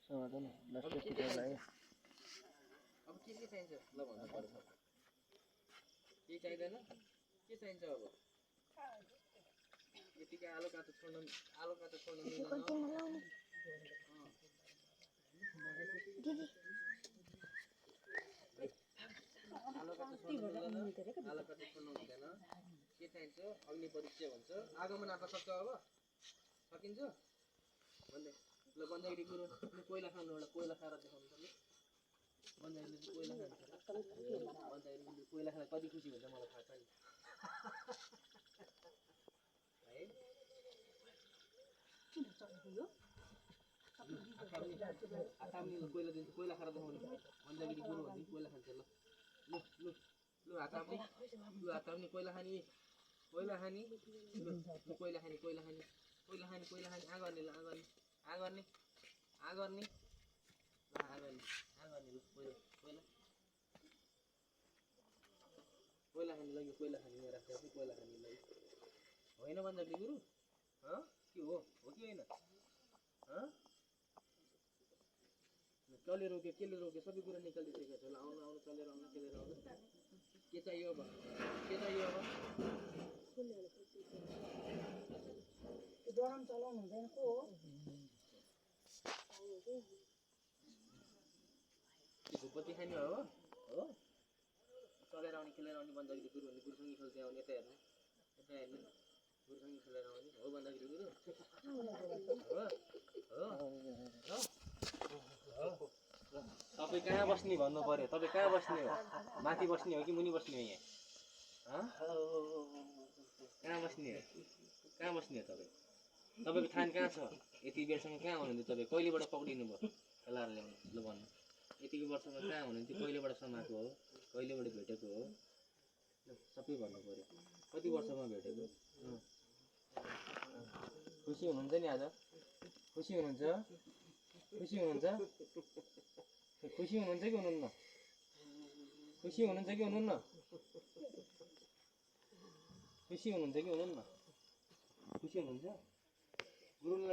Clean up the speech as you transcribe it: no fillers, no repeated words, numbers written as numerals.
समाधान लास्ट पिटालाई अब के चाहिन्छ ल भन्नु पर्छ के चाहिदैन के चाहिन्छ अब यतिकै आलु काँचो छोड्नु मिल्दैन आलु काँचो छोड्नु हुँदैन के चाहिन्छ अग्नि परीक्षा भन्छ आगोमा नाप्न सक्छ अब सकिन्छ भन्दै ल बन्दागिरी कुरो कोइला खानु एउटा कोइला खाएर देखाउनु पर्ने बन्दागिरीले कोइला खान्छ बन्दागिरीले कोइला खाँदा कति खुसी हुन्छ मलाई थाहा छ नि है आताम्ने कोइला दिन्छ कोइला खाएर देखाउनु बन्दागिरी कुरो भन्छ कोइला खान्छ ल लु लु लु आताम्ने कोइला खानी कोइला खानी कोइला खानी कोइला खानी कोइला खानी कोइला खानी आ गर्ने ल आ गर्ने ल कोइला कोइला खानी लग्यो कोइला खानी राखेर चाहिँ कोइला खानी लग्यो होइन बन्दागिरी गुरु के हो कि होइन कसले रोक्यो केले रोक्यो सबै कुरा निकालिदिइसकेको छ ल आउनु आउनु चलेर आउनु चलेर आउनु के चाहियो अब गरम चलाउनु हुँदैन को हो धुपबत्ती खाने हो चलेर आउने खेलेर आउने बन्दागिरी गुरु भन्ने गुरुसँगै खेल्दै आउने यता हेर्नु गुरुसँगै खेलेर आउने हो बन्दागिरी गुरु तपाईँ कहाँ बस्ने भन्नु पर्यो तपाईँ कहाँ बस्ने हो माथि बस्ने हो कि मुनि बस्ने हो यहाँ कहाँ बस्ने हो तपाईँ तपाईँको थान कहाँ छ यति बेरसम्म कहाँ हुनुहुन्थ्यो तपाईँ कहिलेबाट पक्रिनु भयो खेलाएर ल्याउनु ल भन्नु यतिको वर्षमा कहाँ हुनुहुन्थ्यो कहिलेबाट समाएको हो कहिलेबाट भेटेको हो सबै भन्नु पर्यो कति वर्षमा भेटेको खुसी हुनुहुन्छ नि आज खुसी हुनुहुन्छ कि हुनुहुन्न खुसी हुनुहुन्छ कि हुनुहुन्न खुसी हुनुहुन्छ गुरुलाई